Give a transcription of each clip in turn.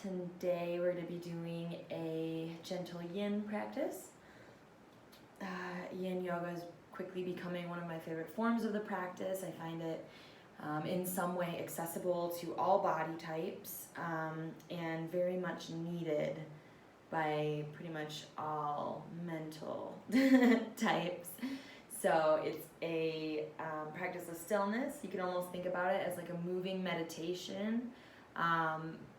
Today we're going to be doing a gentle yin practice. Yin Yoga is quickly becoming one of my favorite forms of the practice. I find it in some way accessible to all body types and very much needed by pretty much all mental types. So it's a practice of stillness. You can almost think about it as like a moving meditation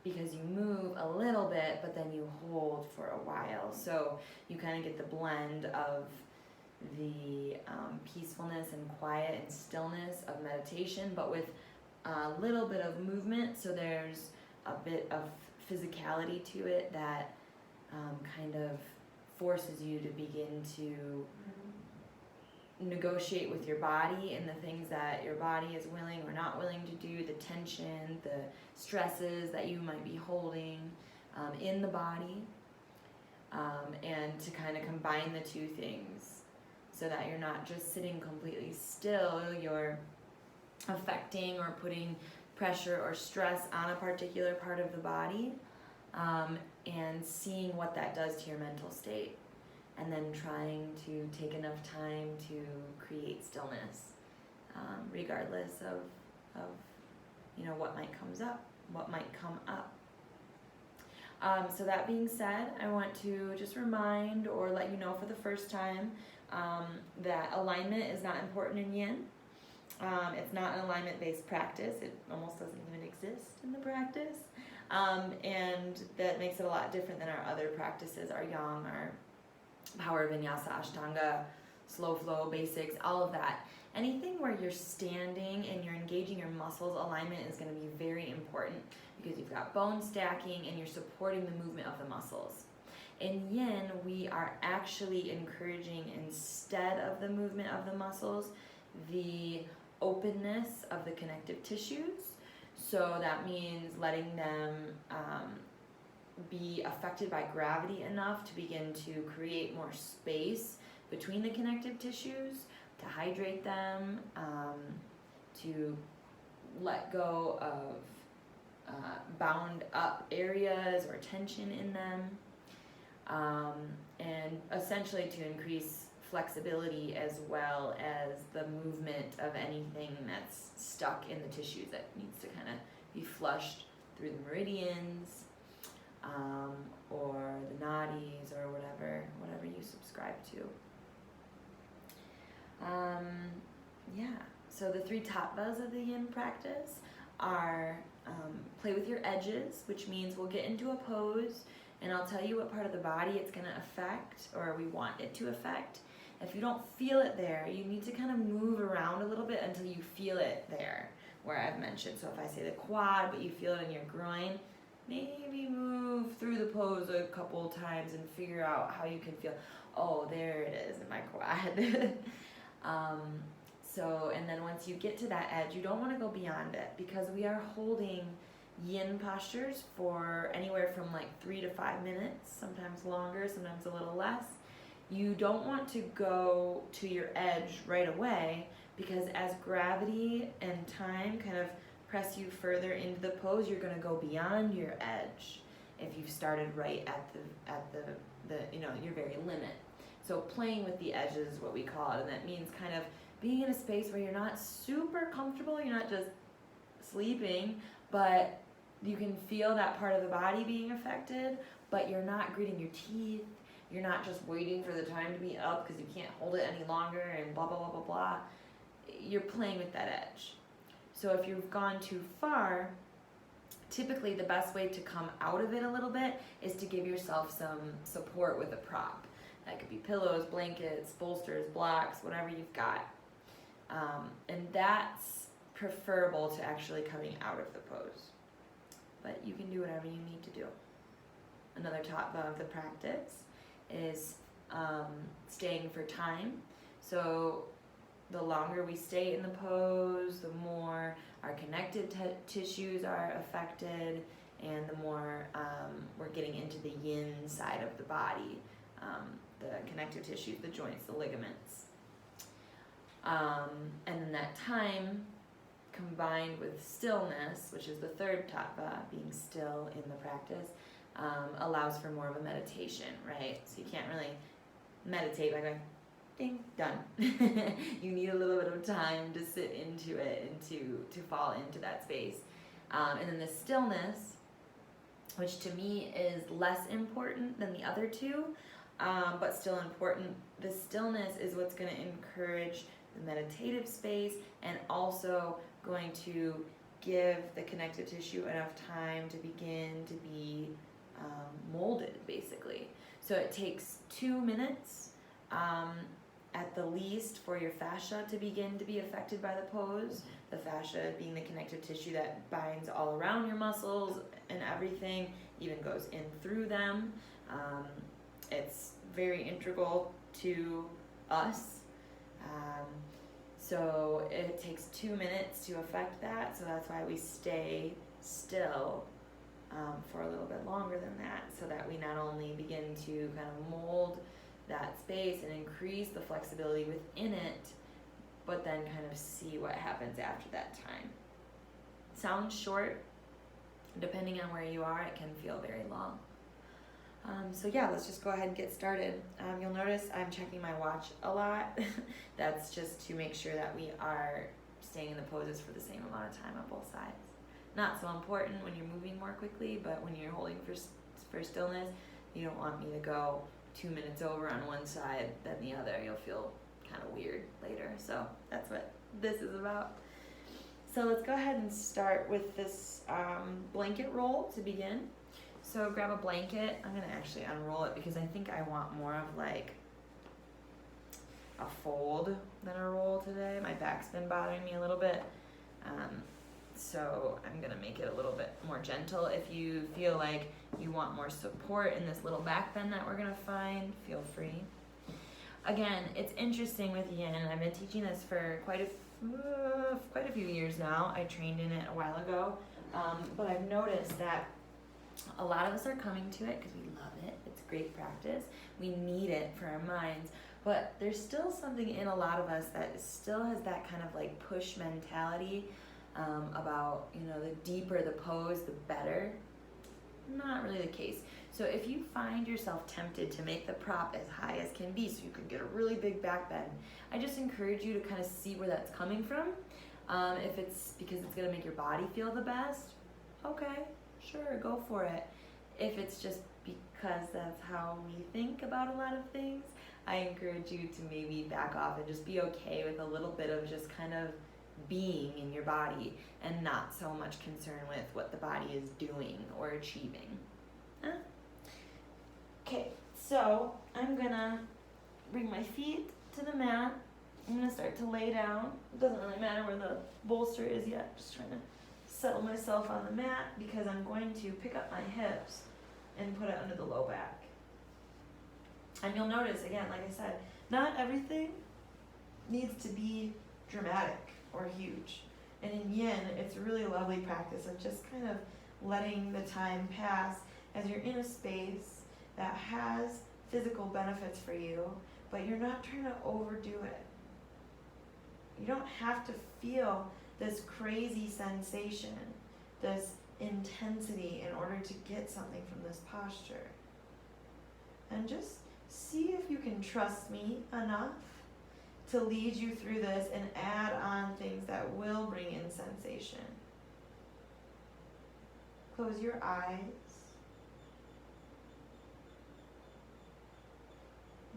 because you move a little bit, but then you hold for a while. So you kind of get the blend of the peacefulness and quiet and stillness of meditation, but with a little bit of movement. So there's a bit of physicality to it that kind of forces you to begin to negotiate with your body and the things that your body is willing or not willing to do, the tension, the stresses that you might be holding in the body, and to kind of combine the two things so that you're not just sitting completely still, you're affecting or putting pressure or stress on a particular part of the body, and seeing what that does to your mental state. And then trying to take enough time to create stillness, regardless of what might come up. So that being said, I want to just remind or let you know for the first time that alignment is not important in yin. It's not an alignment-based practice. It almost doesn't even exist in the practice, and that makes it a lot different than our other practices, our yang, our power vinyasa, ashtanga, slow flow, basics, all of that. Anything where you're standing and you're engaging your muscles, alignment is going to be very important because you've got bone stacking and you're supporting the movement of the muscles. In yin, we are actually encouraging, instead of the movement of the muscles, the openness of the connective tissues. So that means letting them be affected by gravity enough to begin to create more space between the connective tissues, to hydrate them, to let go of bound up areas or tension in them, and essentially to increase flexibility as well as the movement of anything that's stuck in the tissues that needs to kind of be flushed through the meridians, or the nadis, or whatever you subscribe to. So the three tattvas of the yin practice are play with your edges, which means we'll get into a pose and I'll tell you what part of the body it's going to affect, or we want it to affect. If you don't feel it there, you need to kind of move around a little bit until you feel it there, where I've mentioned. So if I say the quad, but you feel it in your groin, maybe move through the pose a couple times and figure out how you can feel, oh, there it is in my quad. And then once you get to that edge, you don't want to go beyond it, because we are holding yin postures for anywhere from like 3 to 5 minutes, sometimes longer, sometimes a little less. You don't want to go to your edge right away, because as gravity and time kind of press you further into the pose, you're going to go beyond your edge if you've started right at the your very limit. So playing with the edges is what we call it, and that means kind of being in a space where you're not super comfortable, you're not just sleeping, but you can feel that part of the body being affected, but you're not gritting your teeth, you're not just waiting for the time to be up because you can't hold it any longer and blah, blah, blah, blah, blah. You're playing with that edge. So if you've gone too far, typically the best way to come out of it a little bit is to give yourself some support with a prop. That could be pillows, blankets, bolsters, blocks, whatever you've got. And that's preferable to actually coming out of the pose. But you can do whatever you need to do. Another tattva of the practice is staying for time. So the longer we stay in the pose, the more our connective tissues are affected, and the more we're getting into the yin side of the body, the connective tissues, the joints, the ligaments. And then that time combined with stillness, which is the third tattva, being still in the practice, allows for more of a meditation, right? So you can't really meditate by going, ding, done. You need a little bit of time to sit into it and to fall into that space. And then the stillness, which to me is less important than the other two, but still important. The stillness is what's going to encourage the meditative space and also going to give the connective tissue enough time to begin to be molded, basically. So it takes 2 minutes at the least for your fascia to begin to be affected by the pose. The fascia being the connective tissue that binds all around your muscles and everything, even goes in through them. It's very integral to us. So it takes 2 minutes to affect that, so that's why we stay still for a little bit longer than that, so that we not only begin to kind of mold that space and increase the flexibility within it, but then kind of see what happens after that time. Sounds short. Depending on where you are, it can feel very long. So yeah, let's just go ahead and get started. You'll notice I'm checking my watch a lot. That's just to make sure that we are staying in the poses for the same amount of time on both sides. Not so important when you're moving more quickly, but when you're holding for stillness, you don't want me to go 2 minutes over on one side, then the other. You'll feel kind of weird later. So that's what this is about. So let's go ahead and start with this blanket roll to begin. So grab a blanket. I'm going to actually unroll it because I think I want more of like a fold than a roll today. My back's been bothering me a little bit. So I'm going to make it a little bit more gentle. If you feel like you want more support in this little back bend that we're going to find, feel free. Again, it's interesting with Yin. I've been teaching this for quite a few years now. I trained in it a while ago, but I've noticed that a lot of us are coming to it because we love it. It's great practice. We need it for our minds, but there's still something in a lot of us that still has that kind of like push mentality about, you know, the deeper the pose, the better. Not really the case. So if you find yourself tempted to make the prop as high as can be so you can get a really big back bend, I just encourage you to kind of see where that's coming from. If it's because it's going to make your body feel the best, okay, sure, go for it. If it's just because that's how we think about a lot of things, I encourage you to maybe back off and just be okay with a little bit of just kind of being in your body and not so much concern with what the body is doing or achieving. Okay, so I'm gonna bring my feet to the mat. I'm gonna start to lay down. It doesn't really matter where the bolster is yet. Just trying to settle myself on the mat because I'm going to pick up my hips and put it under the low back. And you'll notice, again, like I said, not everything needs to be dramatic or huge. And in Yin, it's a really lovely practice of just kind of letting the time pass as you're in a space that has physical benefits for you, but you're not trying to overdo it. You don't have to feel this crazy sensation, this intensity in order to get something from this posture. And just see if you can trust me enough to lead you through this and add on things that will bring in sensation. Close your eyes.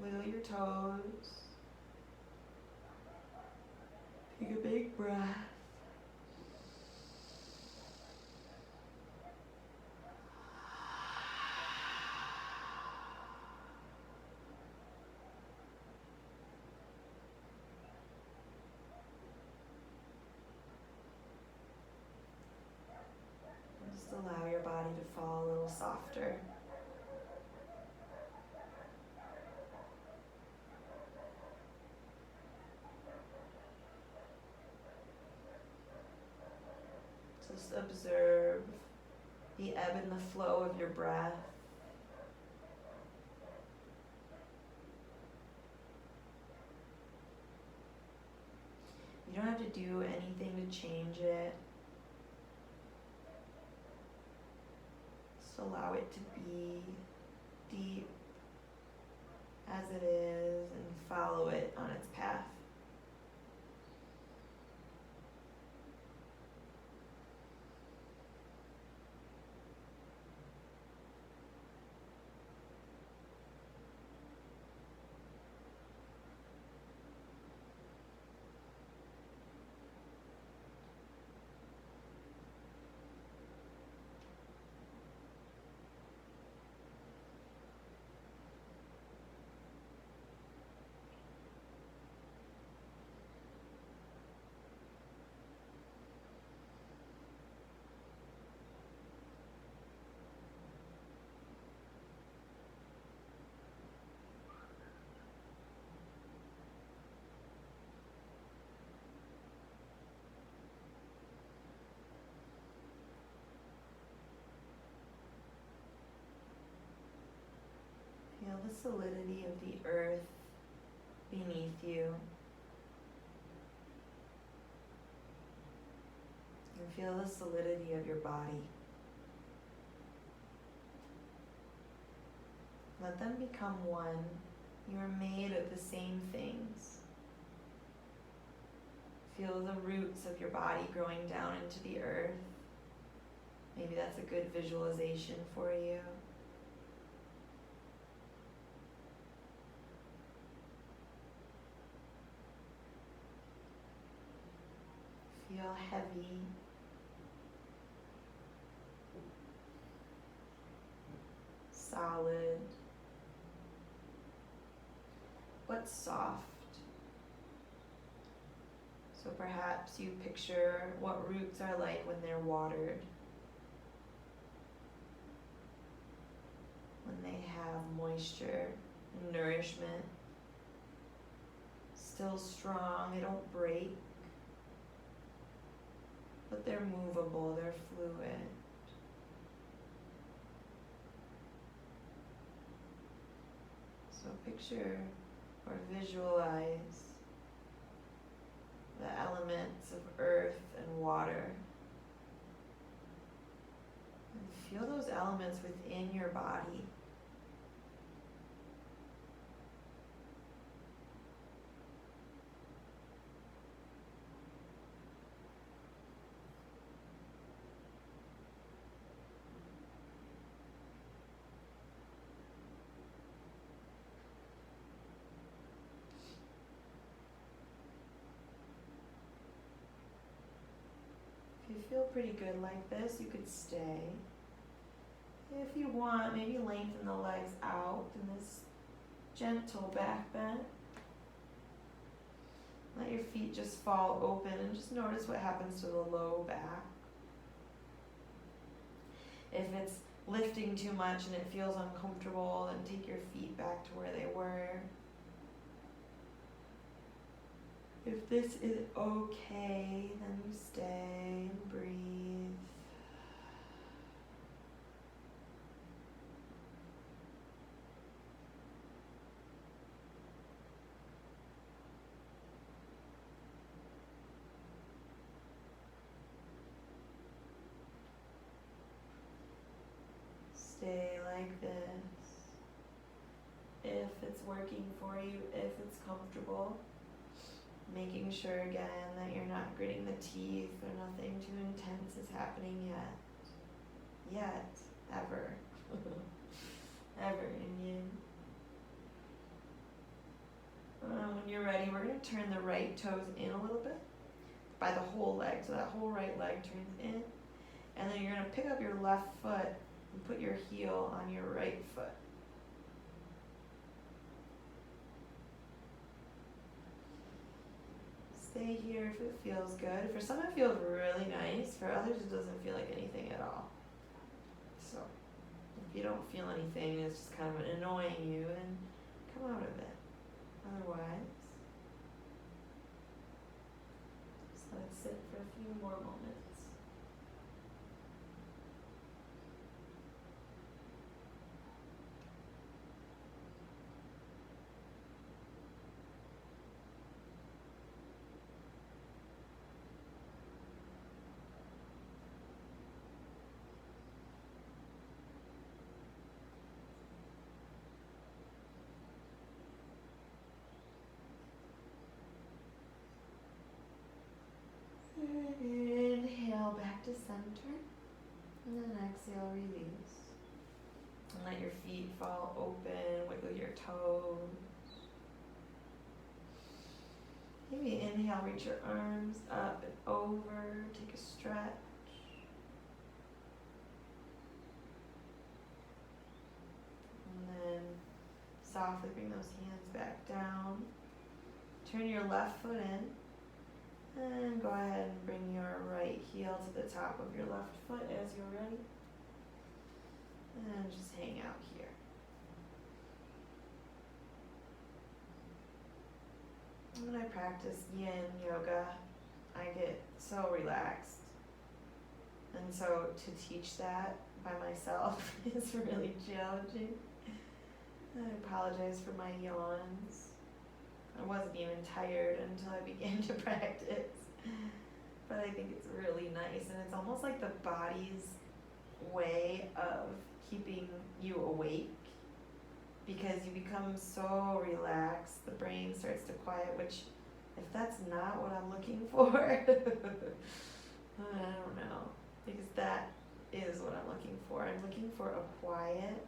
Wiggle your toes. Take a big breath. Just allow your body to fall a little softer. Just observe the ebb and the flow of your breath. You don't have to do anything to change it. Just allow it to be deep as it is and follow it on its path. Feel the solidity of the earth beneath you. And feel the solidity of your body. Let them become one. You are made of the same things. Feel the roots of your body growing down into the earth. Maybe that's a good visualization for you. Feel heavy. Solid. But soft. So perhaps you picture what roots are like when they're watered. When they have moisture and nourishment. Still strong, they don't break. But they're movable, they're fluid. So picture or visualize the elements of earth and water. And feel those elements within your body. If you feel pretty good like this, you could stay. If you want, maybe lengthen the legs out in this gentle back bend. Let your feet just fall open and just notice what happens to the low back. If it's lifting too much and it feels uncomfortable, then take your feet back to where they were. If this is okay, then you stay and breathe. Stay like this. If it's working for you, if it's comfortable. Making sure again that you're not gritting the teeth or nothing too intense is happening yet, ever, ever in Yin. When you're ready, we're going to turn the right toes in a little bit by the whole leg, so that whole right leg turns in, and then you're going to pick up your left foot and put your heel on your right foot. Stay here if it feels good. For some it feels really nice, for others it doesn't feel like anything at all. So if you don't feel anything, it's just kind of annoying you, then come out of it. Otherwise, just let it sit for a few more moments. And then exhale, release. And let your feet fall open, wiggle your toes. Maybe inhale, reach your arms up and over, take a stretch. And then softly bring those hands back down. Turn your left foot in. And go ahead and bring your right heel to the top of your left foot as you're ready. And just hang out here. When I practice Yin Yoga, I get so relaxed. And so to teach that by myself is really challenging. I apologize for my yawns. I wasn't even tired until I began to practice. But I think it's really nice, and it's almost like the body's way of keeping you awake, because you become so relaxed, the brain starts to quiet, which if that's not what I'm looking for, I don't know, because that is what I'm looking for. I'm looking for a quiet,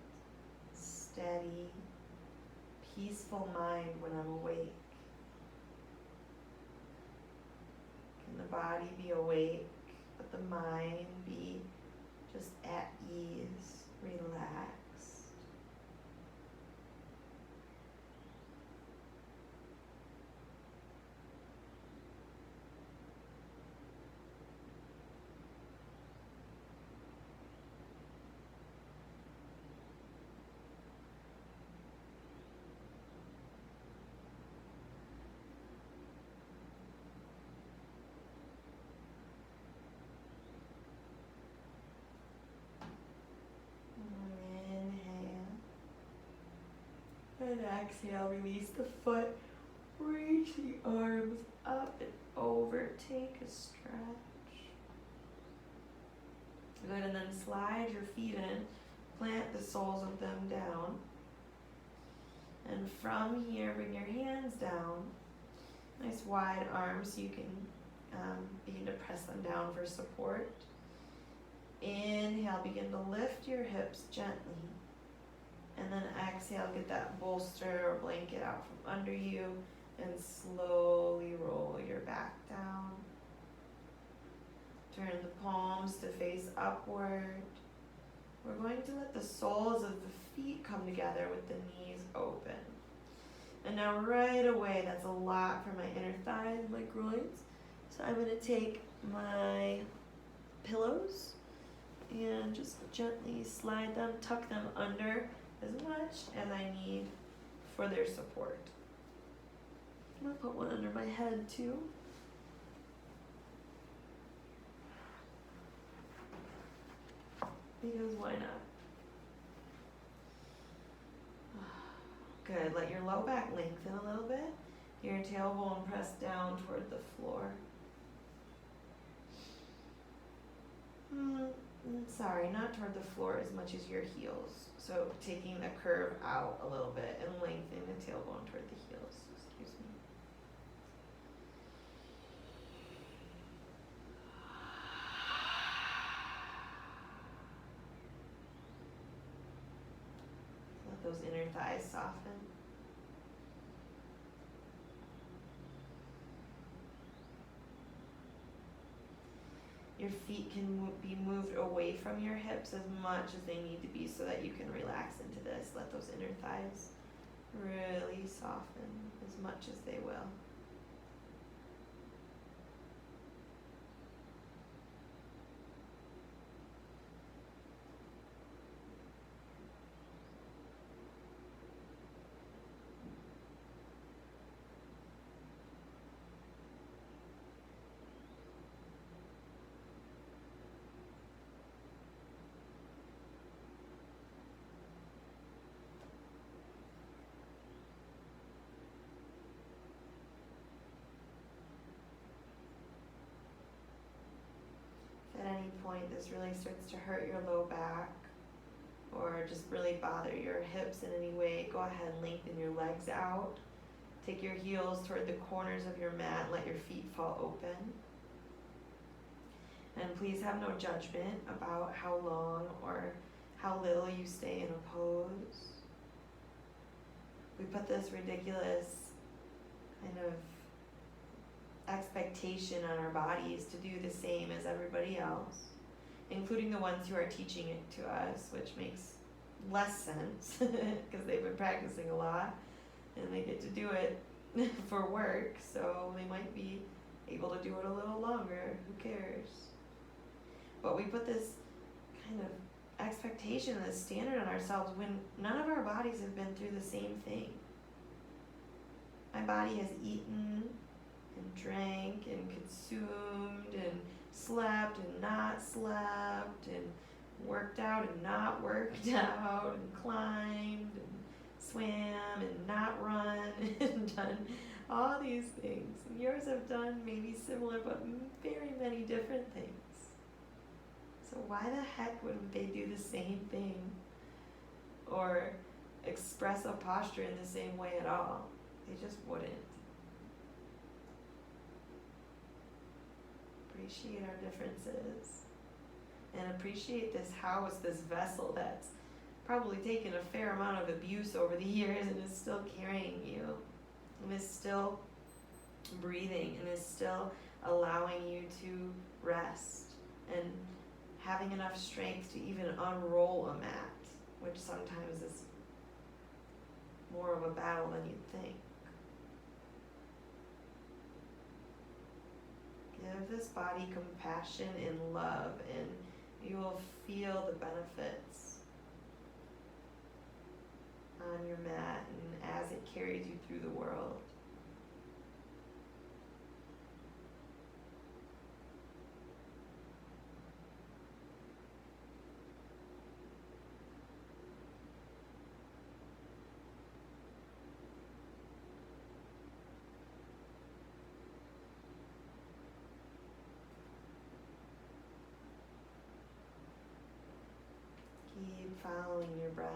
steady, peaceful mind when I'm awake. Can the body be awake, but the mind be just at ease, relaxed? And exhale, release the foot, reach the arms up and over, take a stretch. Good, and then slide your feet in, plant the soles of them down. And from here, bring your hands down, nice wide arms so you can begin to press them down for support. Inhale, begin to lift your hips gently. And then exhale, get that bolster or blanket out from under you and slowly roll your back down. Turn the palms to face upward. We're going to let the soles of the feet come together with the knees open. And now right away, that's a lot for my inner thighs, my groins. So I'm going to take my pillows and just gently slide them, tuck them under as much as I need for their support. I'm going to put one under my head too. Because why not? Good, let your low back lengthen a little bit. Your tailbone press down toward the floor. Sorry, not toward the floor as much as your heels. So taking the curve out a little bit and lengthening the tailbone toward the heels. Excuse me. Let those inner thighs soften. Your feet can be moved away from your hips as much as they need to be so that you can relax into this. Let those inner thighs really soften as much as they will. At any point this really starts to hurt your low back or just really bother your hips in any way, go ahead and lengthen your legs out. Take your heels toward the corners of your mat, let your feet fall open. And please have no judgment about how long or how little you stay in a pose. We put this ridiculous kind of expectation on our bodies to do the same as everybody else, including the ones who are teaching it to us, which makes less sense because they've been practicing a lot and they get to do it for work, so they might be able to do it a little longer. Who cares? But we put this kind of expectation, this standard on ourselves when none of our bodies have been through the same thing. My body has eaten and drank and consumed and slept and not slept and worked out and not worked out and climbed and swam and not run and done all these things. And yours have done maybe similar but very many different things. So why the heck wouldn't they do the same thing or express a posture in the same way at all? They just wouldn't. Appreciate our differences and appreciate this house, this vessel that's probably taken a fair amount of abuse over the years and is still carrying you and is still breathing and is still allowing you to rest and having enough strength to even unroll a mat, which sometimes is more of a battle than you'd think. Give this body compassion and love, and you will feel the benefits on your mat and as it carries you through the world. Keep following your breath.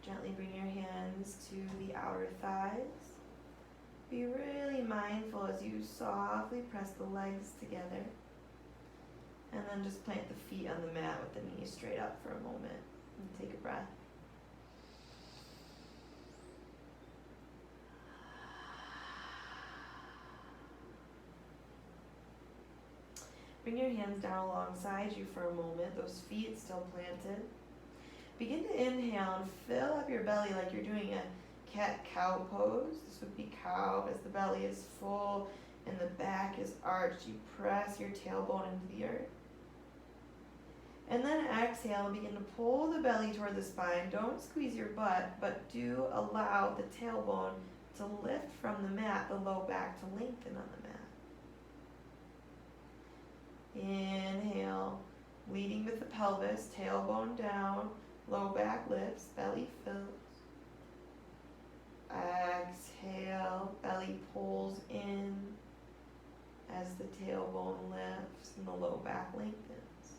Gently bring your hands to the outer thighs. Be really mindful as you softly press the legs together. And then just plant the feet on the mat with the knees straight up for a moment. And take a breath. Bring your hands down alongside you for a moment, those feet still planted. Begin to inhale and fill up your belly like you're doing a cat-cow pose. This would be cow as the belly is full and the back is arched. You press your tailbone into the earth. And then exhale and begin to pull the belly toward the spine. Don't squeeze your butt, but do allow the tailbone to lift from the mat, the low back to lengthen on the mat. Inhale, leading with the pelvis, tailbone down. Low back lifts, belly fills. Exhale, belly pulls in as the tailbone lifts and the low back lengthens.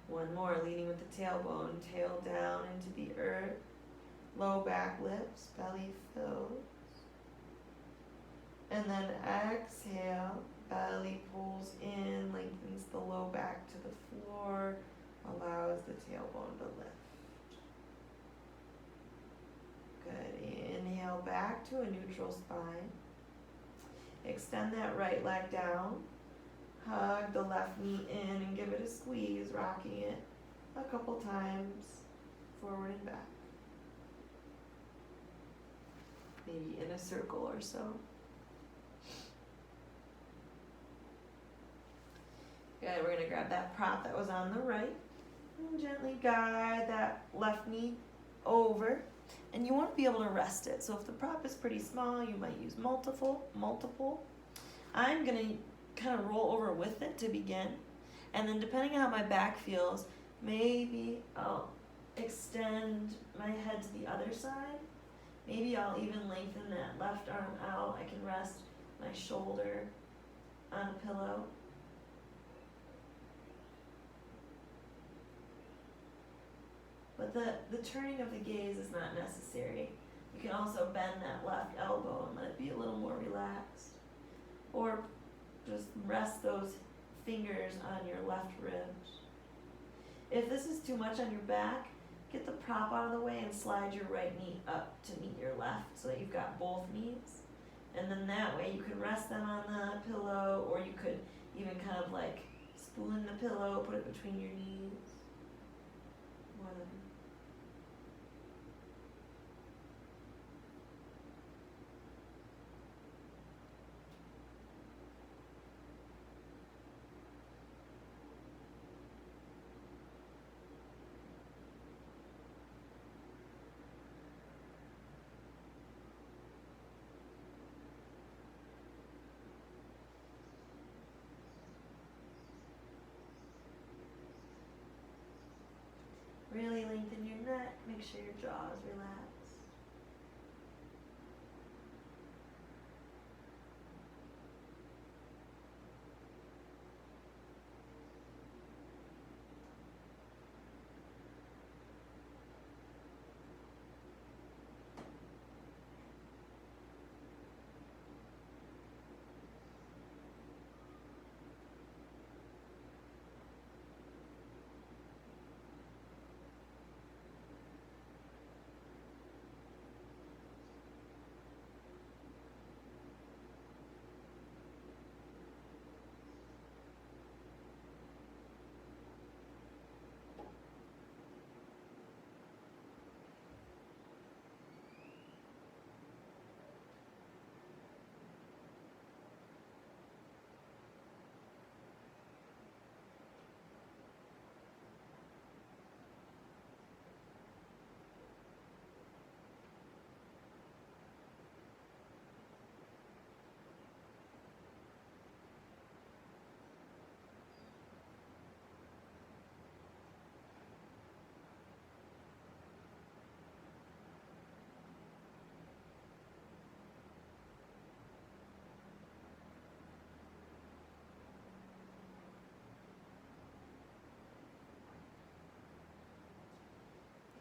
One more, leading with the tailbone, tail down into the earth. Low back lifts, belly fills. And then exhale, belly pulls in, lengthens the low back to the floor, allows the tailbone to lift. Good. Inhale back to a neutral spine. Extend that right leg down. Hug the left knee in and give it a squeeze, rocking it a couple times forward and back. Maybe in a circle or so. Good, we're gonna grab that prop that was on the right and gently guide that left knee over. And you want to be able to rest it. So if the prop is pretty small, you might use multiple. I'm gonna kind of roll over with it to begin. And then depending on how my back feels, maybe I'll extend my head to the other side. Maybe I'll even lengthen that left arm out. I can rest my shoulder on a pillow. But the turning of the gaze is not necessary. You can also bend that left elbow and let it be a little more relaxed. Or just rest those fingers on your left ribs. If this is too much on your back, get the prop out of the way and slide your right knee up to meet your left so that you've got both knees. And then that way you can rest them on the pillow, or you could even kind of like spoon the pillow, put it between your knees. Whatever. Really lengthen your neck, make sure your jaw is relaxed.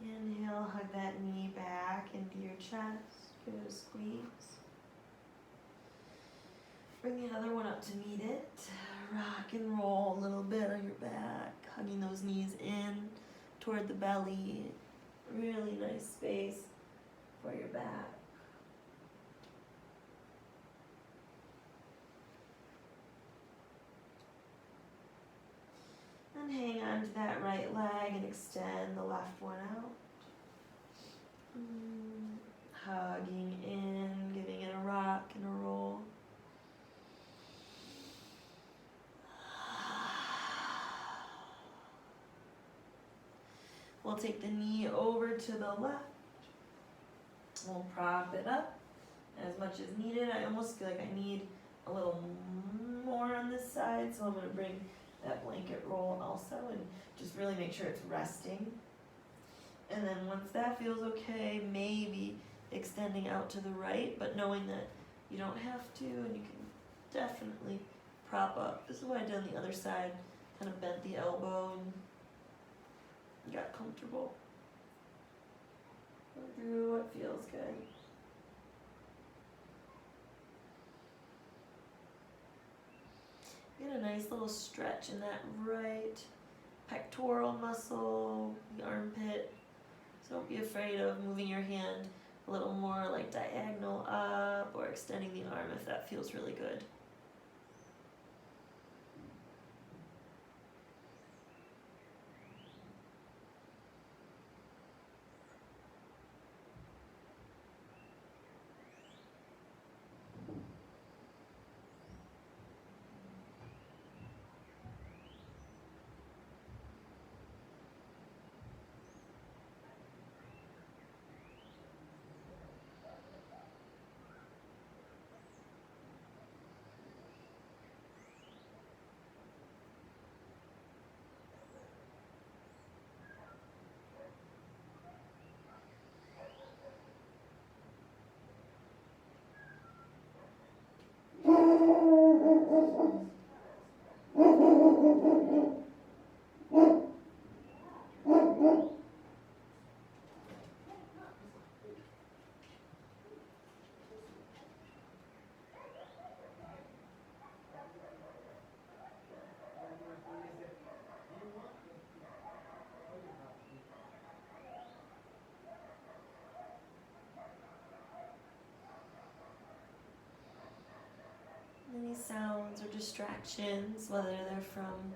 Inhale, hug that knee back into your chest, give it a squeeze. Bring the other one up to meet it. Rock and roll a little bit on your back, hugging those knees in toward the belly. Really nice space for your back. And hang on to that right leg and extend the left one out. Hugging in, giving it a rock and a roll. We'll take the knee over to the left. We'll prop it up as much as needed. I almost feel like I need a little more on this side, so I'm going to bring that blanket roll also and just really make sure it's resting. And then once that feels okay, maybe extending out to the right, but knowing that you don't have to, and you can definitely prop up. This is what I did on the other side, kind of bent the elbow and got comfortable. Go through what feels good. Get a nice little stretch in that right pectoral muscle, the armpit. So don't be afraid of moving your hand a little more like diagonal up or extending the arm if that feels really good. Any sounds or distractions, whether they're from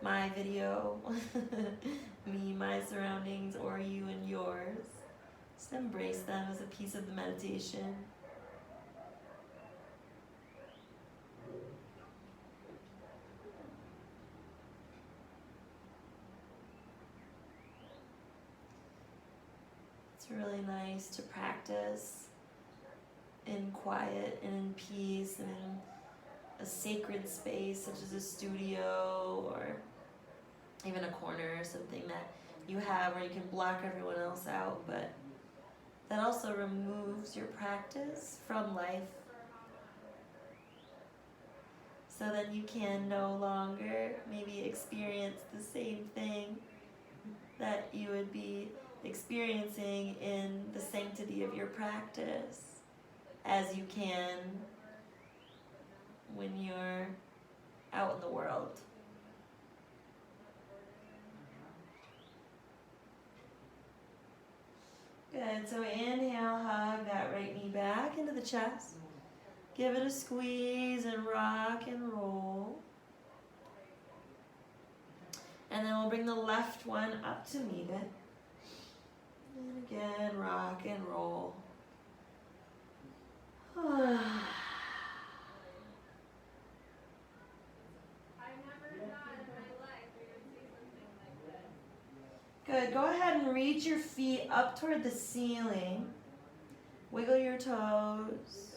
my video, me, my surroundings, or you and yours, just embrace them as a piece of the meditation. It's really nice to practice in quiet and in peace and in a sacred space such as a studio or even a corner or something that you have where you can block everyone else out, but that also removes your practice from life so that you can no longer maybe experience the same thing that you would be experiencing in the sanctity of your practice as you can when you're out in the world. Good, so inhale, hug that right knee back into the chest. Give it a squeeze and rock and roll. And then we'll bring the left one up to meet it. And again, rock and roll. Good, go ahead and reach your feet up toward the ceiling. Wiggle your toes.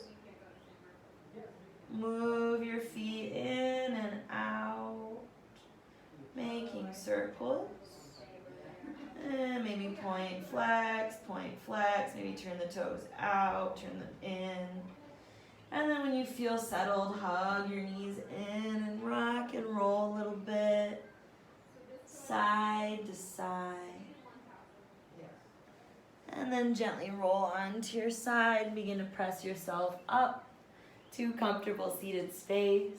Move your feet in and out, making circles. And maybe point, flex, maybe turn the toes out, turn them in. And then when you feel settled, hug your knees in and rock and roll a little bit, side to side. And then gently roll onto your side and begin to press yourself up to comfortable seated space.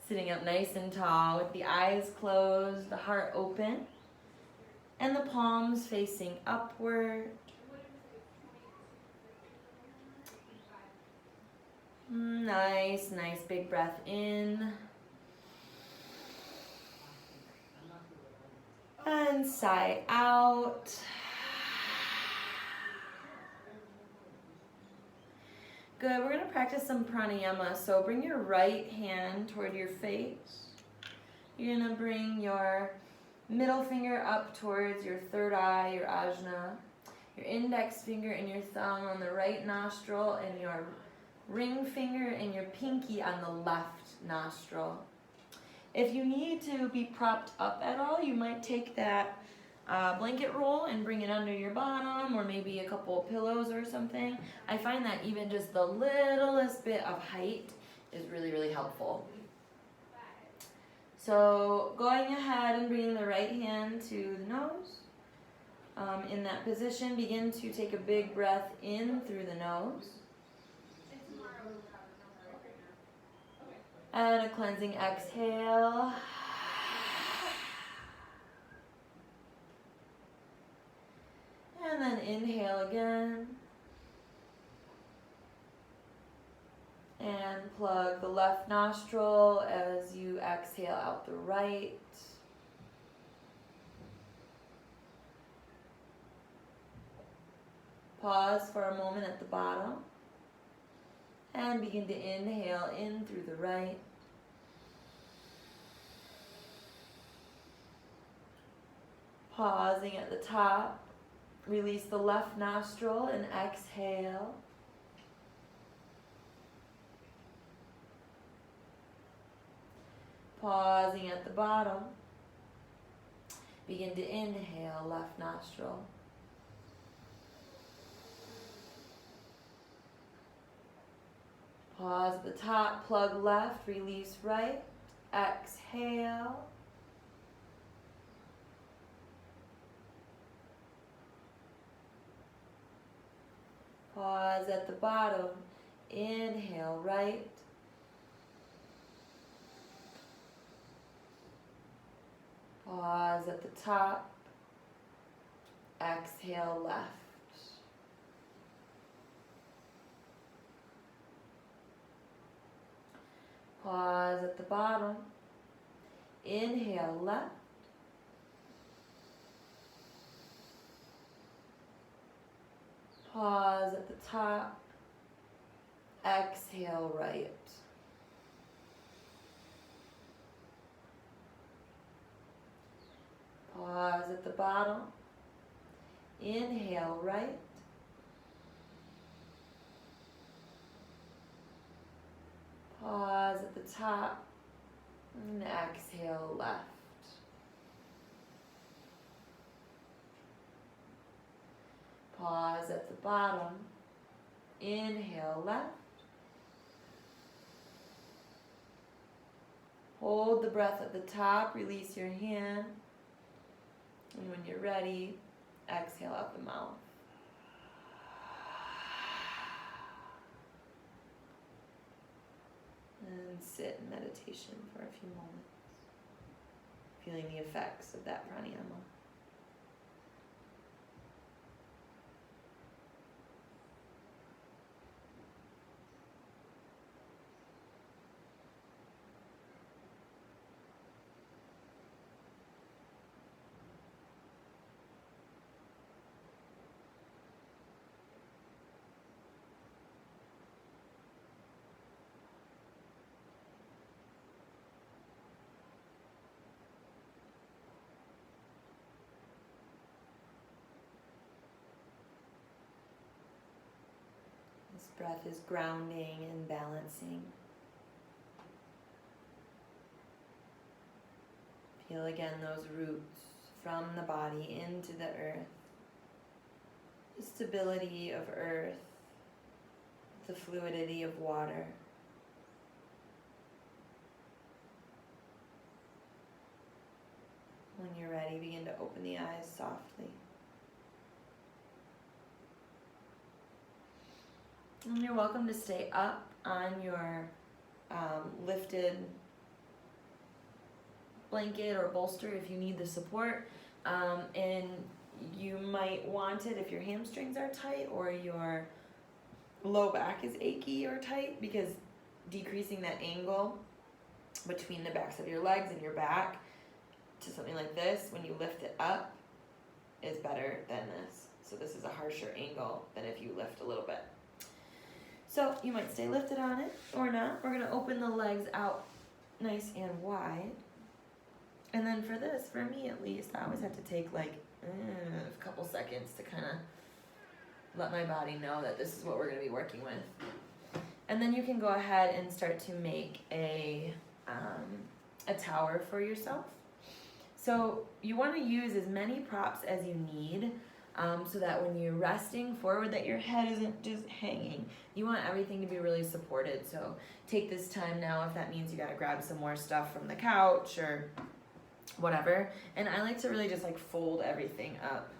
Sitting up nice and tall with the eyes closed, the heart open, and the palms facing upward. Nice big breath in. And sigh out. Good, we're gonna practice some pranayama. So bring your right hand toward your face. You're gonna bring your middle finger up towards your third eye, your ajna. Your index finger and your thumb on the right nostril and your ring finger and your pinky on the left nostril. If you need to be propped up at all, you might take that blanket roll and bring it under your bottom, or maybe a couple of pillows or something. I find that even just the littlest bit of height is really, really helpful. So going ahead and bringing the right hand to the nose. In that position, begin to take a big breath in through the nose. And a cleansing exhale. And then inhale again. And plug the left nostril as you exhale out the right. Pause for a moment at the bottom. And begin to inhale in through the right. Pausing at the top. Release the left nostril and exhale. Pausing at the bottom. Begin to inhale, left nostril. Pause at the top, plug left, release right. Exhale. Pause at the bottom. Inhale right. Pause at the top. Exhale left. Pause at the bottom. Inhale left. Pause at the top. Exhale right. Pause at the bottom. Inhale right. Pause at the top. And exhale left. Pause at the bottom. Inhale left. Hold the breath at the top. Release your hand. And when you're ready, exhale out the mouth. And sit in meditation for a few moments. Feeling the effects of that pranayama. This breath is grounding and balancing. Feel again those roots from the body into the earth. The stability of earth, the fluidity of water. When you're ready, begin to open the eyes softly. And you're welcome to stay up on your lifted blanket or bolster if you need the support. And you might want it if your hamstrings are tight or your low back is achy or tight, because decreasing that angle between the backs of your legs and your back to something like this, when you lift it up, is better than this. So this is a harsher angle than if you lift a little bit. So you might stay lifted on it or not. We're going to open the legs out nice and wide. And then for this, for me at least, I always have to take like a couple seconds to kind of let my body know that this is what we're going to be working with. And then you can go ahead and start to make a tower for yourself. So you want to use as many props as you need, so that when you're resting forward, that your head isn't just hanging. You want everything to be really supported. So take this time now, if that means you got to grab some more stuff from the couch or whatever. And I like to really just like fold everything up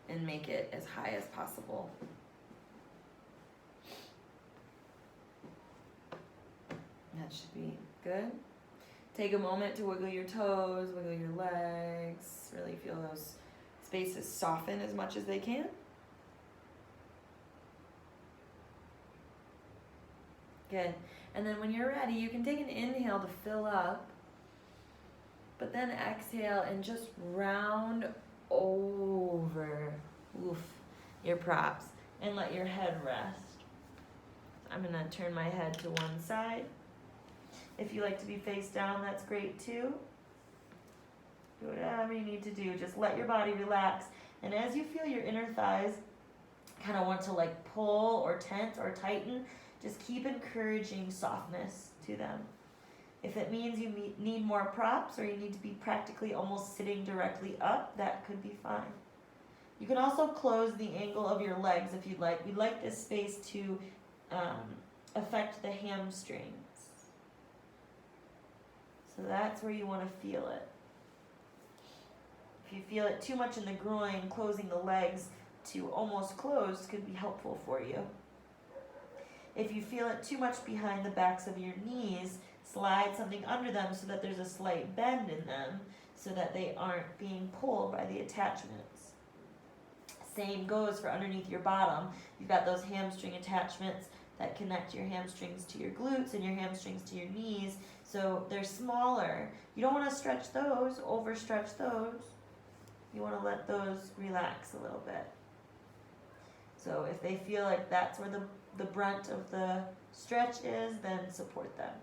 and make it as high as possible. That should be good. Take a moment to wiggle your toes, wiggle your legs. Really feel those spaces soften as much as they can. Good. And then when you're ready, you can take an inhale to fill up, but then exhale and just round over your props and let your head rest. I'm going to turn my head to one side. If you like to be face down, that's great too. Do whatever you need to do. Just let your body relax. And as you feel your inner thighs kind of want to like pull or tense or tighten, just keep encouraging softness to them. If it means you need more props or you need to be practically almost sitting directly up, that could be fine. You can also close the angle of your legs if you'd like. We'd like this space to affect the hamstrings. So that's where you want to feel it. If you feel it too much in the groin, closing the legs to almost close could be helpful for you. If you feel it too much behind the backs of your knees, slide something under them so that there's a slight bend in them so that they aren't being pulled by the attachments. Same goes for underneath your bottom. You've got those hamstring attachments that connect your hamstrings to your glutes and your hamstrings to your knees. So they're smaller. You don't want to stretch those, overstretch those. You want to let those relax a little bit. So if they feel like that's where the brunt of the stretch is, then support them.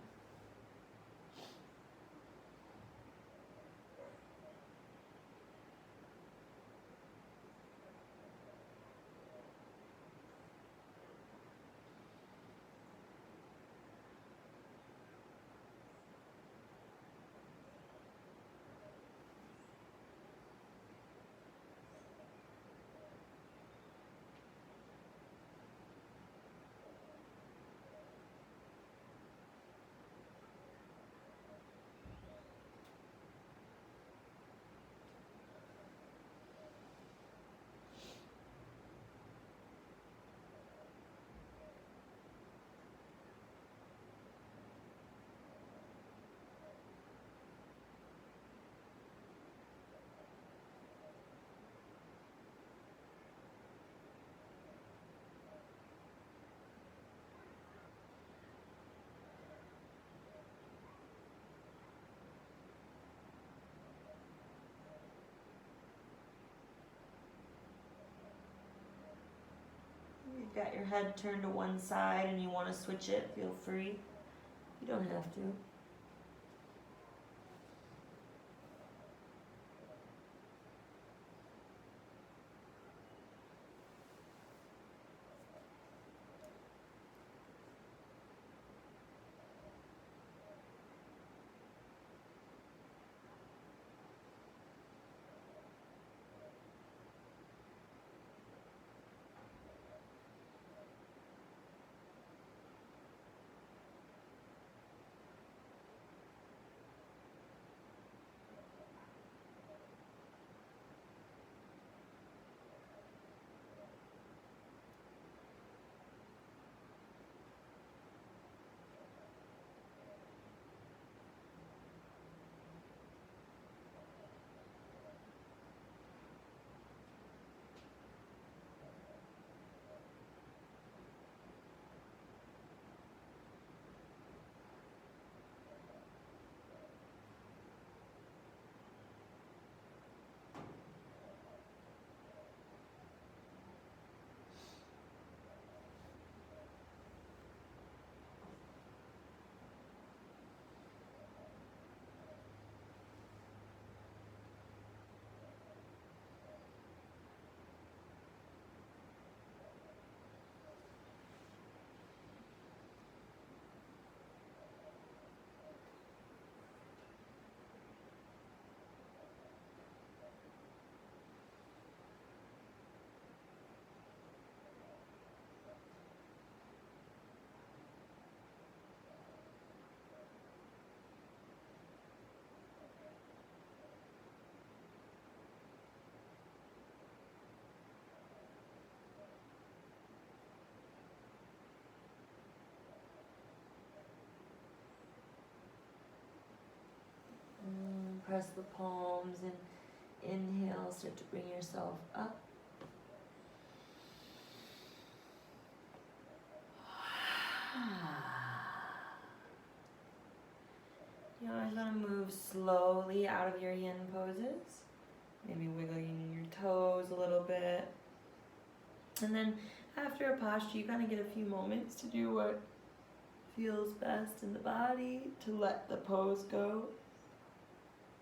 You've got your head turned to one side and you want to switch it, feel free. You don't have to. press the palms and inhale, start to bring yourself up. You always want to move slowly out of your yin poses. Maybe wiggling your toes a little bit. And then after a posture, you kind of get a few moments to do what feels best in the body, to let the pose go.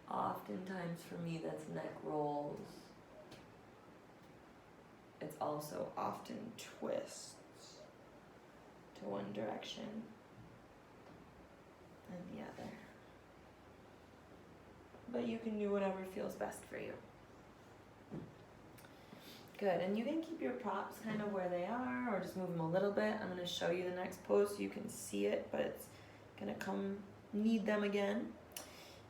Oftentimes for me, that's neck rolls. It's also often twists to one direction and the other. But you can do whatever feels best for you. Good, and you can keep your props kind of where they are or just move them a little bit. I'm going to show you the next pose so you can see it, but it's going to need them again.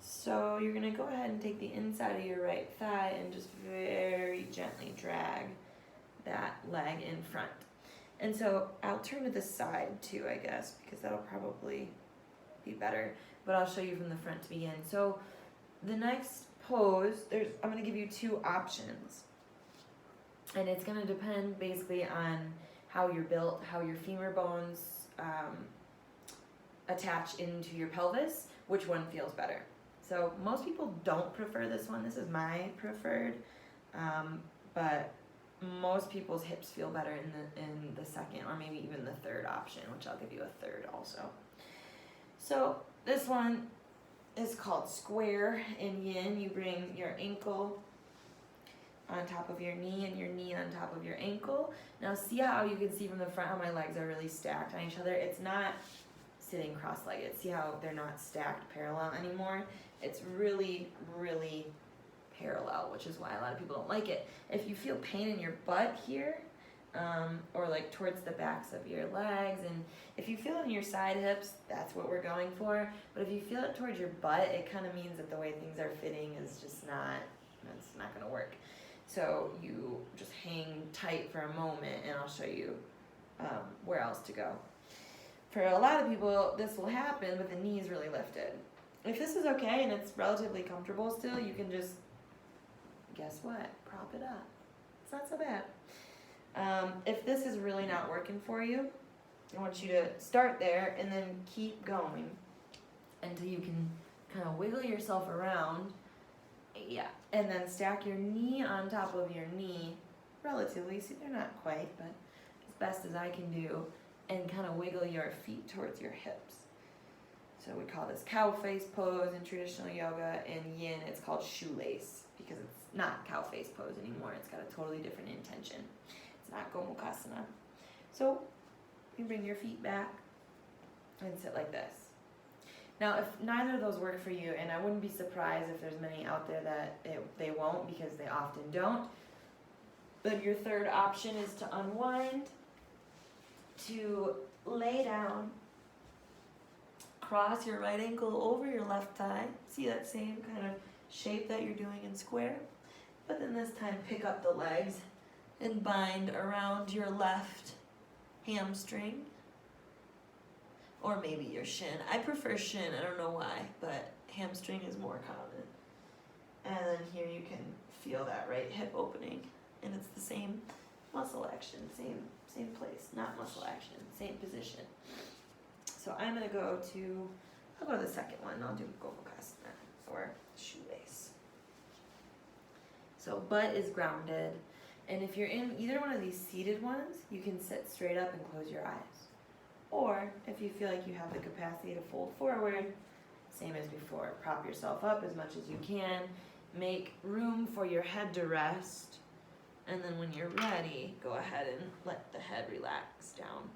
So you're going to go ahead and take the inside of your right thigh and just very gently drag that leg in front. And so I'll turn to the side too, I guess, because that'll probably be better, but I'll show you from the front to begin. So the next pose, I'm going to give you two options. And it's going to depend basically on how you're built, how your femur bones attach into your pelvis, which one feels better. So most people don't prefer this one. This is my preferred, but most people's hips feel better in the second or maybe even the third option, which I'll give you a third also. So this one is called square in yin. You bring your ankle on top of your knee and your knee on top of your ankle. Now see how you can see from the front how my legs are really stacked on each other. It's not sitting cross-legged. See how they're not stacked parallel anymore? It's really, really parallel, which is why a lot of people don't like it. If you feel pain in your butt here, or like towards the backs of your legs, and if you feel it in your side hips, that's what we're going for. But if you feel it towards your butt, it kind of means that the way things are fitting is just it's not going to work. So you just hang tight for a moment, and I'll show you where else to go. For a lot of people, this will happen with the knees really lifted. If this is okay and it's relatively comfortable still, you can just, guess what, prop it up. It's not so bad. If this is really not working for you, I want you to start there and then keep going until you can kind of wiggle yourself around. Yeah, and then stack your knee on top of your knee, relatively, see they're not quite, but as best as I can do, and kind of wiggle your feet towards your hips. So we call this cow face pose in traditional yoga. In yin, it's called shoelace because it's not cow face pose anymore. It's got a totally different intention. It's not Gomukhasana. So you bring your feet back and sit like this. Now, if neither of those work for you, and I wouldn't be surprised if there's many out there that they won't because they often don't, then your third option is to unwind, to lay down, cross your right ankle over your left thigh. See that same kind of shape that you're doing in square? But then this time pick up the legs and bind around your left hamstring. Or maybe your shin. I prefer shin, I don't know why, but hamstring is more common. And then here you can feel that right hip opening. And it's the same muscle action, same place, not muscle action, same position. So I'm gonna I'll go to the second one. I'll do Gomukhasana or shoelace. So butt is grounded. And if you're in either one of these seated ones, you can sit straight up and close your eyes. Or if you feel like you have the capacity to fold forward, same as before, prop yourself up as much as you can, make room for your head to rest, and then when you're ready, go ahead and let the head relax down.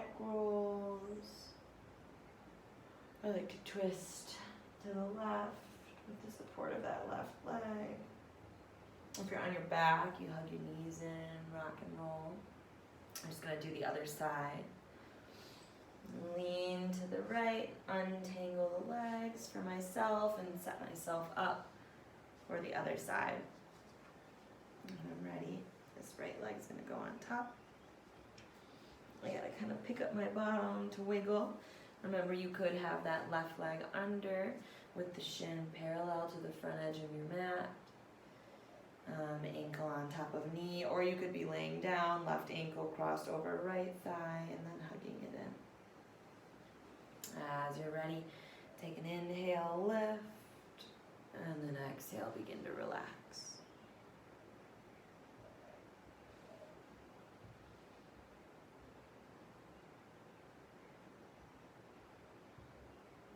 neck rolls. I like to twist to the left with the support of that left leg. If you're on your back, you hug your knees in, rock and roll. I'm just gonna do the other side. Lean to the right, untangle the legs for myself and set myself up for the other side. When I'm ready, this right leg's gonna go on top. I gotta kind of pick up my bottom to wiggle. Remember, you could have that left leg under with the shin parallel to the front edge of your mat. Ankle on top of knee, or you could be laying down, left ankle crossed over right thigh, and then hugging it in. As you're ready, take an inhale, lift, and then exhale, begin to relax.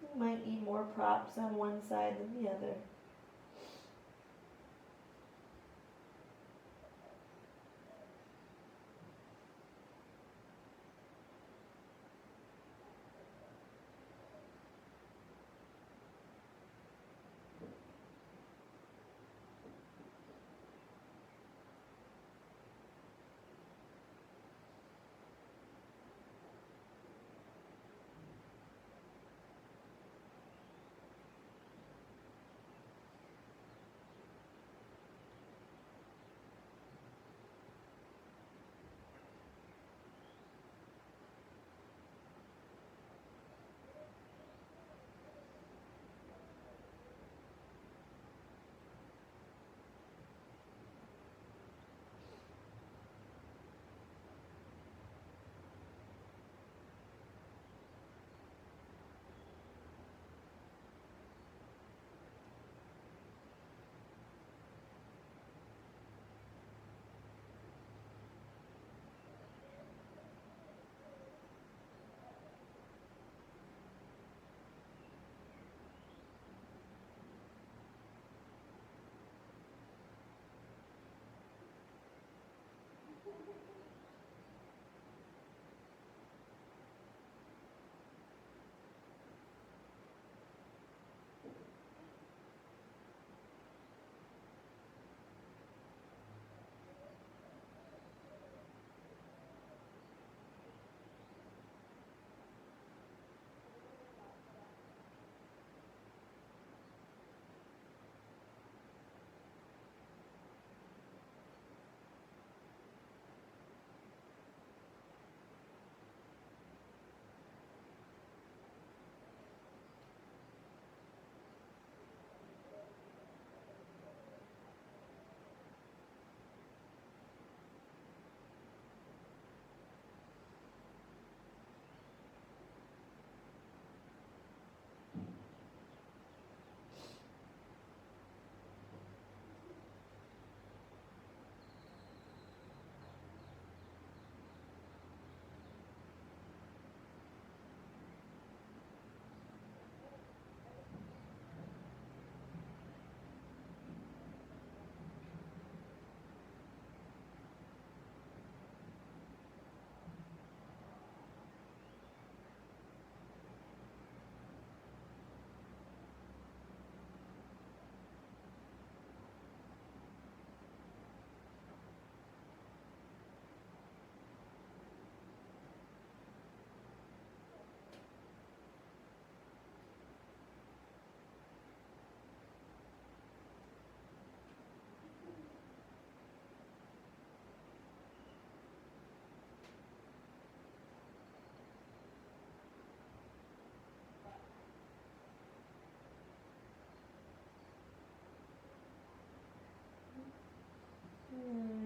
You might need more props on one side than the other.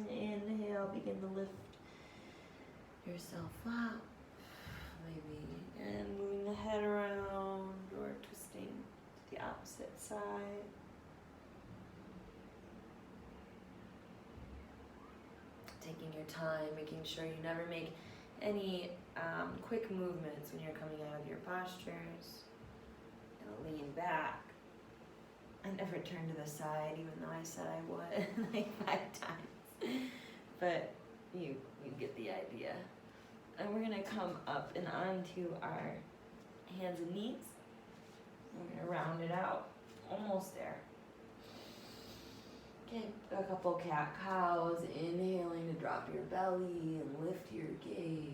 Inhale, begin to lift yourself up. Maybe again moving the head around or twisting to the opposite side. Taking your time, making sure you never make any quick movements when you're coming out of your postures. Lean back. I never turn to the side, even though I said I would like 5 times. But you get the idea. And we're gonna come up and onto our hands and knees. We're gonna round it out, almost there. Okay, a couple cat cows, inhaling to drop your belly and lift your gaze.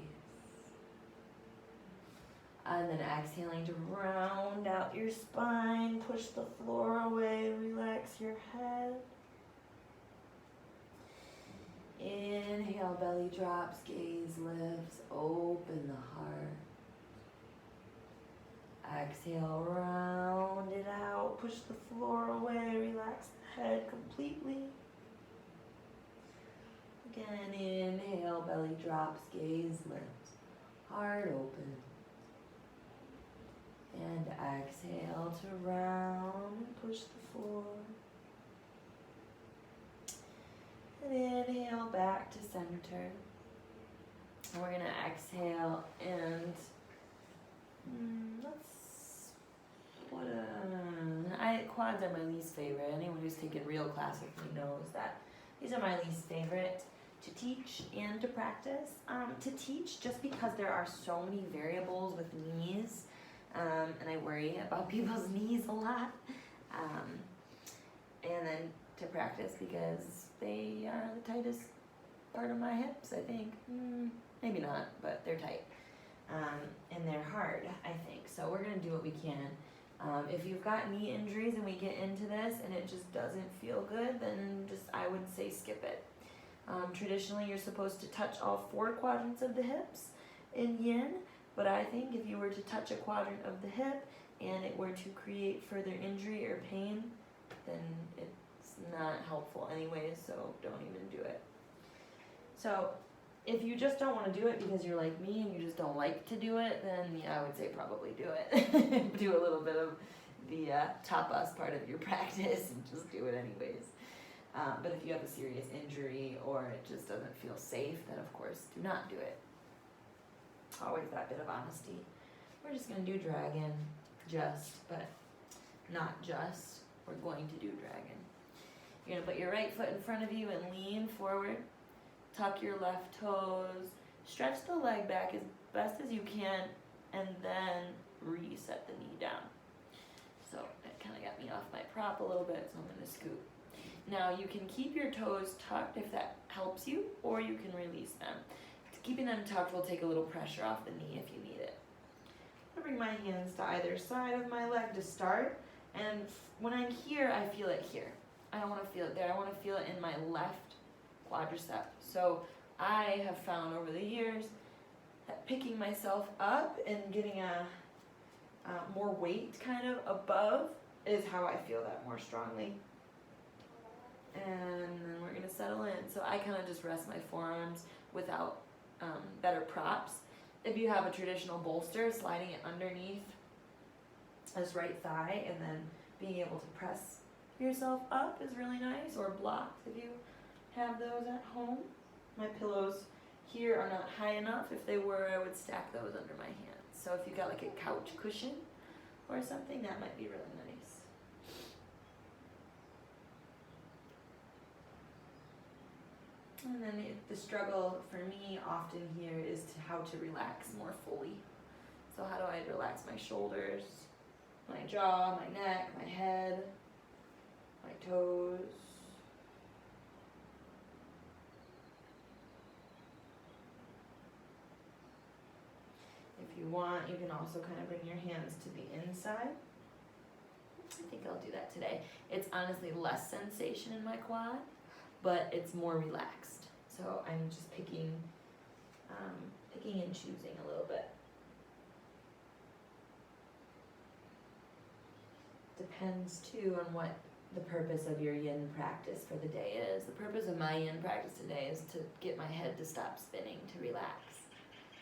And then exhaling to round out your spine, push the floor away, relax your head. Inhale, belly drops, gaze lifts, open the heart. Exhale, round it out, push the floor away, relax the head completely. Again, inhale, belly drops, gaze lifts, heart open. And exhale to round and push the floor. And inhale back to center. And we're gonna exhale and quads are my least favorite. Anyone who's taken real class with me knows that these are my least favorite to teach and to practice. To teach, just because there are so many variables with knees, and I worry about people's knees a lot. And then to practice because they are the tightest part of my hips, I think. Maybe not, but they're tight. And they're hard, I think. So we're gonna do what we can. If you've got knee injuries and we get into this and it just doesn't feel good, then I would say skip it. Traditionally, you're supposed to touch all 4 quadrants of the hips in Yin, but I think if you were to touch a quadrant of the hip and it were to create further injury or pain, then it's not helpful anyways, so don't even do it. So if you just don't want to do it because you're like me and you just don't like to do it, then yeah, I would say probably do it. Do a little bit of the tapas part of your practice and just do it anyways. But if you have a serious injury or it just doesn't feel safe, then of course do not do it. Always that bit of honesty. We're just going to do dragon, but not just. We're going to do dragon. You're going to put your right foot in front of you and lean forward. Tuck your left toes. Stretch the leg back as best as you can and then reset the knee down. So that kind of got me off my prop a little bit, so I'm going to scoot. Now you can keep your toes tucked if that helps you, or you can release them. Keeping them tucked will take a little pressure off the knee if you need it. I bring my hands to either side of my leg to start, and when I'm here, I feel it here. I don't want to feel it there. I want to feel it in my left quadricep. So I have found over the years that picking myself up and getting a more weight kind of above is how I feel that more strongly. And then we're going to settle in. So I kind of just rest my forearms without better props. If you have a traditional bolster, sliding it underneath this right thigh and then being able to press yourself up is really nice, or blocks if you have those at home. My pillows here are not high enough. If they were, I would stack those under my hands. So if you got like a couch cushion or something, that might be really nice. And then the struggle for me often here is how to relax more fully. So how do I relax my shoulders, my jaw, my neck, my head, my toes? If you want, you can also kind of bring your hands to the inside. I think I'll do that today. It's honestly less sensation in my quad, but it's more relaxed. So I'm just picking and choosing a little bit. Depends too on what the purpose of your Yin practice for the day is. The purpose of my Yin practice today is to get my head to stop spinning, to relax.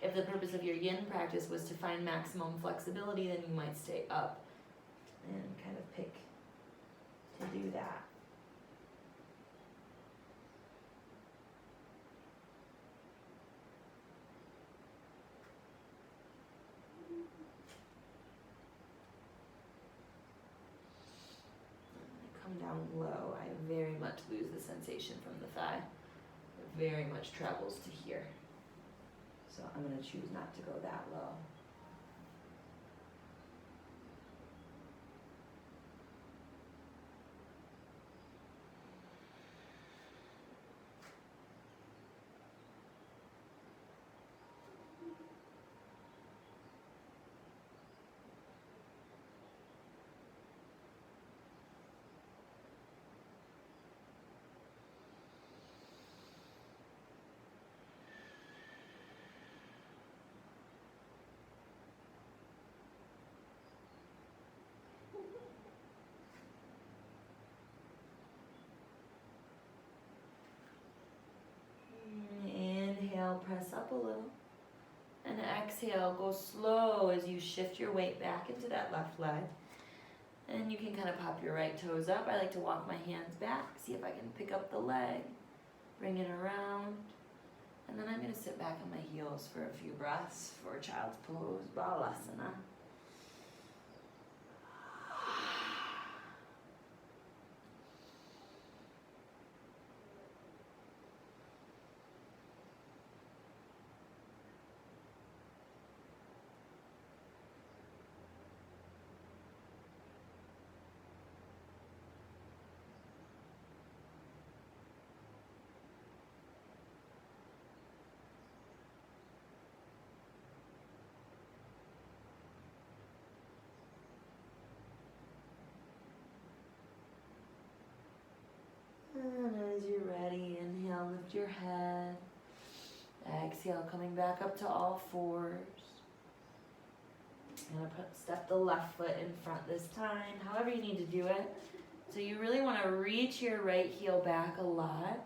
If the purpose of your Yin practice was to find maximum flexibility, then you might stay up and kind of pick to do that. Down low, I very much lose the sensation from the thigh. It very much travels to here. So I'm going to choose not to go that low. Inhale, press up a little. And exhale, go slow as you shift your weight back into that left leg. And you can kind of pop your right toes up. I like to walk my hands back, see if I can pick up the leg, bring it around. And then I'm going to sit back on my heels for a few breaths for child's pose, Balasana. And as you're ready, inhale, lift your head. Exhale, coming back up to all fours. I'm going to step the left foot in front this time, however you need to do it. So you really want to reach your right heel back a lot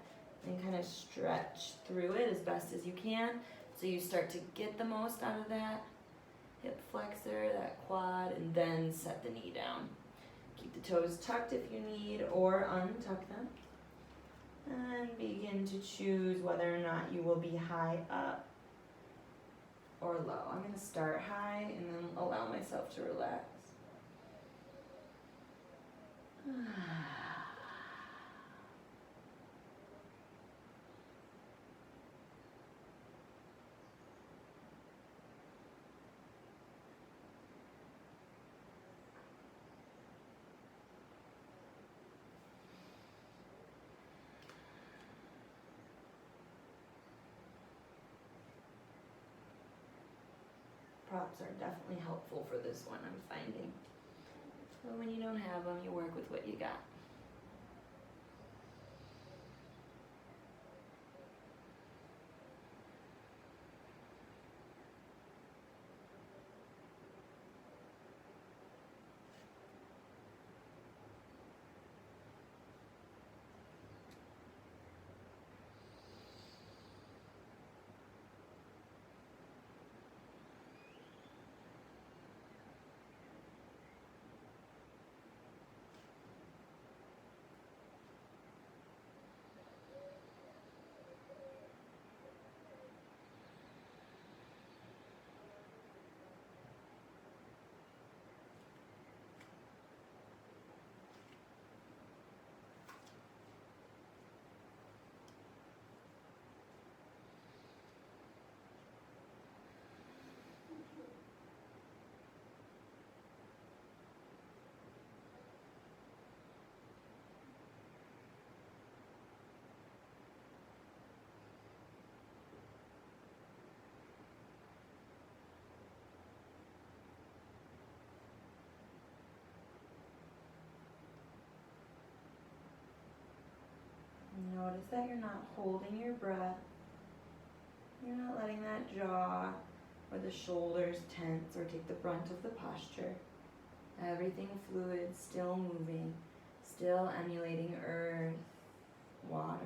and kind of stretch through it as best as you can. So you start to get the most out of that hip flexor, that quad, and then set the knee down. Keep the toes tucked if you need, or untuck them. And begin to choose whether or not you will be high up or low. I'm going to start high and then allow myself to relax. Props are definitely helpful for this one, I'm finding. So when you don't have them, you work with what you got. Notice that you're not holding your breath. You're not letting that jaw or the shoulders tense or take the brunt of the posture. Everything fluid, still moving, still emulating earth, water.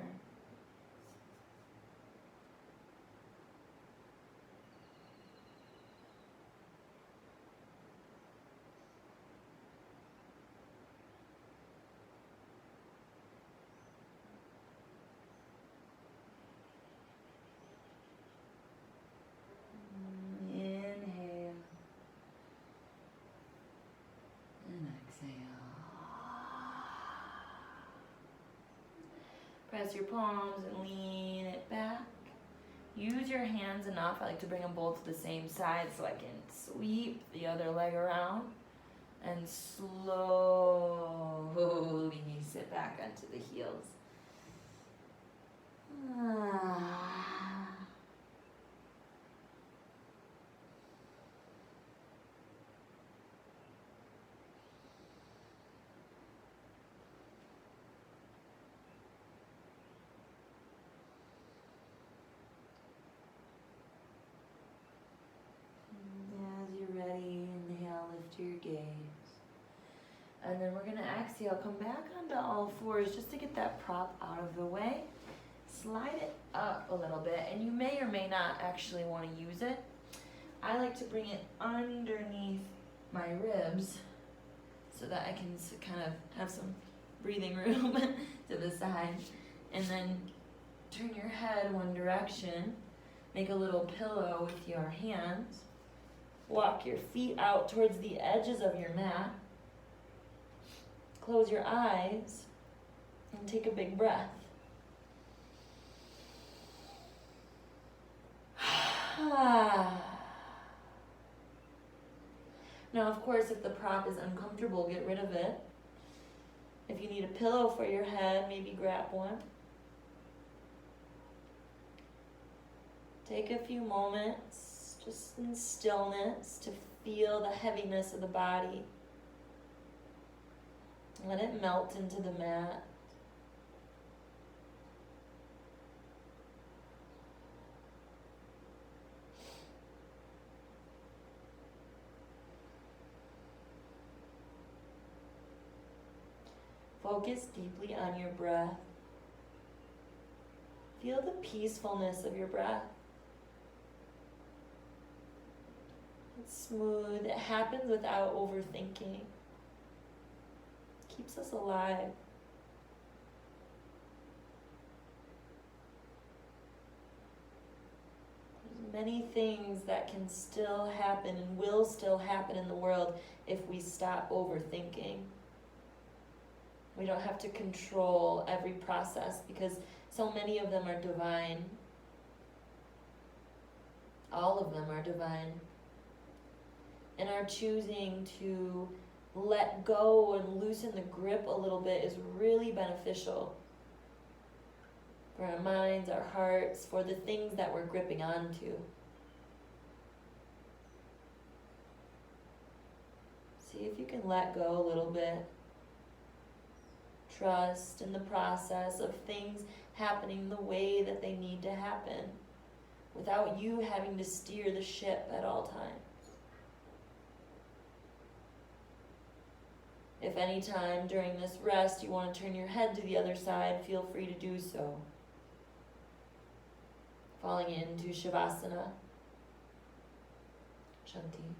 Inhale and exhale. Press your palms and lean it back. Use your hands enough. I like to bring them both to the same side so I can sweep the other leg around and slowly sit back onto the heels. As you're ready, inhale, lift your gaze. And then we're going to exhale, come back onto all fours just to get that prop out of the way. Slide it up a little bit, and you may or may not actually want to use it. I like to bring it underneath my ribs so that I can kind of have some breathing room to the side. And then turn your head one direction. Make a little pillow with your hands. Walk your feet out towards the edges of your mat. Close your eyes and take a big breath. Now, of course, if the prop is uncomfortable, get rid of it. If you need a pillow for your head, maybe grab one. Take a few moments, just in stillness, to feel the heaviness of the body. Let it melt into the mat. Focus deeply on your breath. Feel the peacefulness of your breath. It's smooth. It happens without overthinking. Keeps us alive. There's many things that can still happen and will still happen in the world if we stop overthinking. We don't have to control every process because so many of them are divine. All of them are divine. And our choosing to let go and loosen the grip a little bit is really beneficial for our minds, our hearts, for the things that we're gripping onto. See if you can let go a little bit. Trust in the process of things happening the way that they need to happen without you having to steer the ship at all times. If any time during this rest you want to turn your head to the other side, feel free to do so. Falling into Shavasana, Shanti.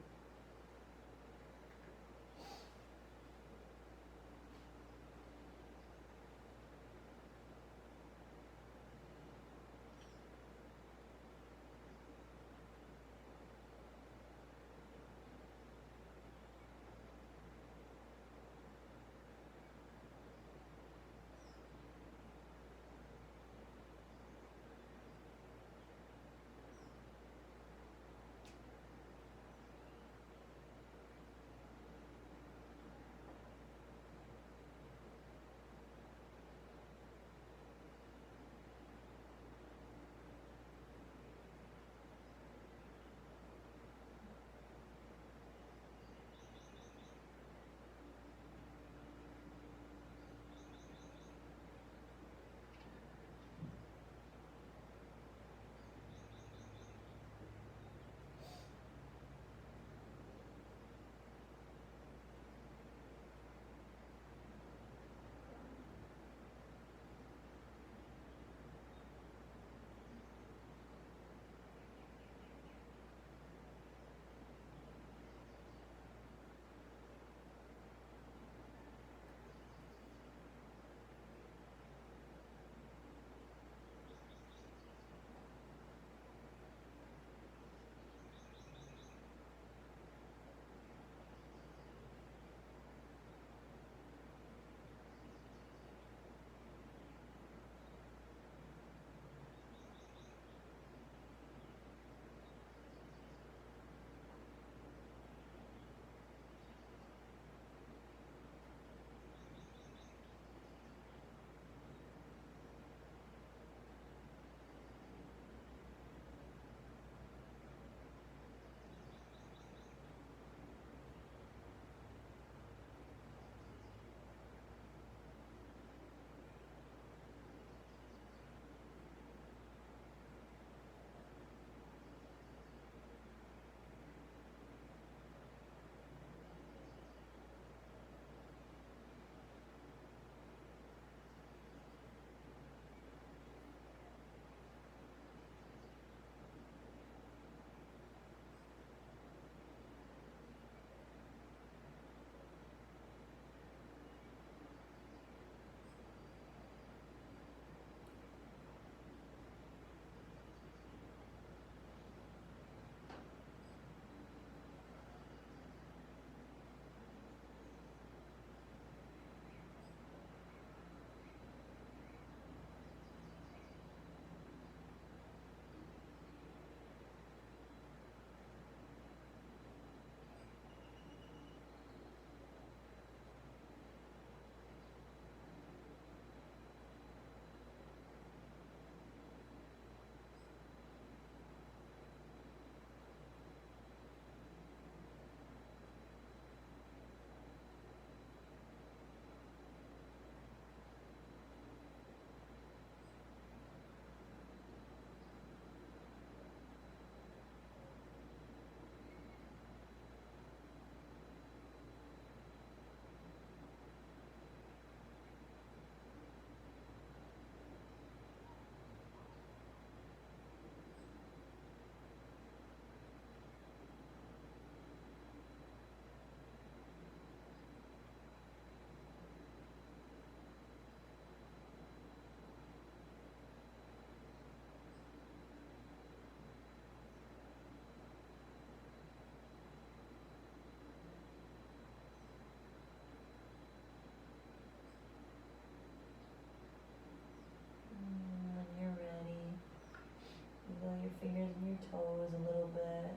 toes a little bit.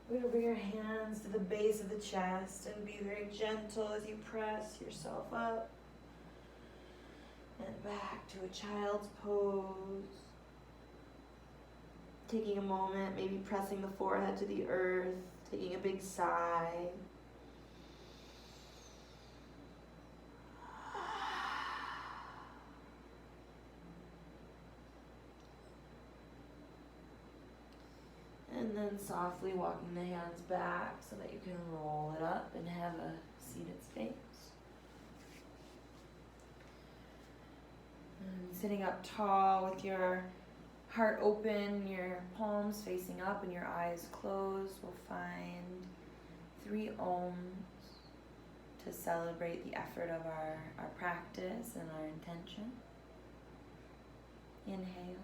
We're gonna bring your hands to the base of the chest and be very gentle as you press yourself up and back to a child's pose. Taking a moment, maybe pressing the forehead to the earth, taking a big sigh. And then softly walking the hands back so that you can roll it up and have a seated space. And sitting up tall with your heart open, your palms facing up and your eyes closed, we'll find 3 ohms to celebrate the effort of our practice and our intention. Inhale.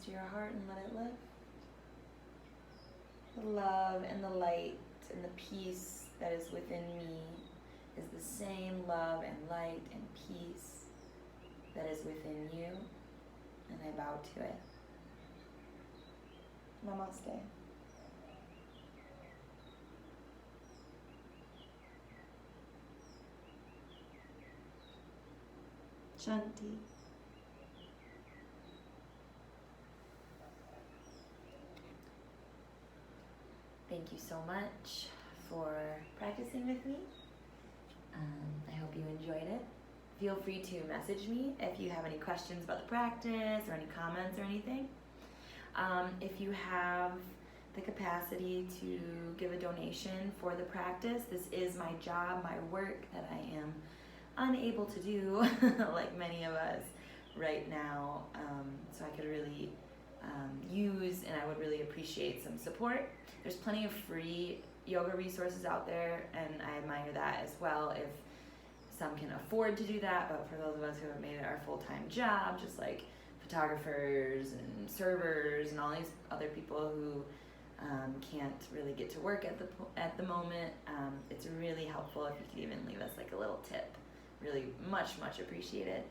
To your heart and let it lift. The love and the light and the peace that is within me is the same love and light and peace that is within you, and I bow to it. Namaste. Shanti. Thank you so much for practicing with me. I hope you enjoyed it. Feel free to message me if you have any questions about the practice or any comments or anything. If you have the capacity to give a donation for the practice, this is my job, my work that I am unable to do like many of us right now. So I could really use, and I would really appreciate some support. There's plenty of free yoga resources out there, and I admire that as well if some can afford to do that. But for those of us who have made it our full-time job, just like photographers and servers and all these other people who can't really get to work at the moment, it's really helpful if you could even leave us like a little tip. Really much appreciated.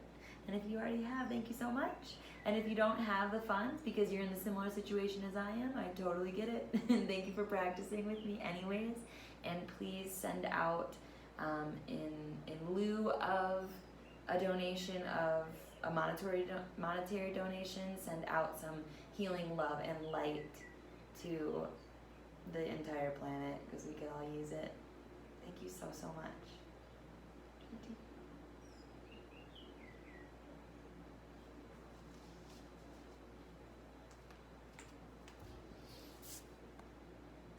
And if you already have, thank you so much. And if you don't have the funds because you're in the similar situation as I am, I totally get it. And thank you for practicing with me anyways. And please send out, in lieu of a donation of a monetary donation, send out some healing love and light to the entire planet because we could all use it. Thank you so much.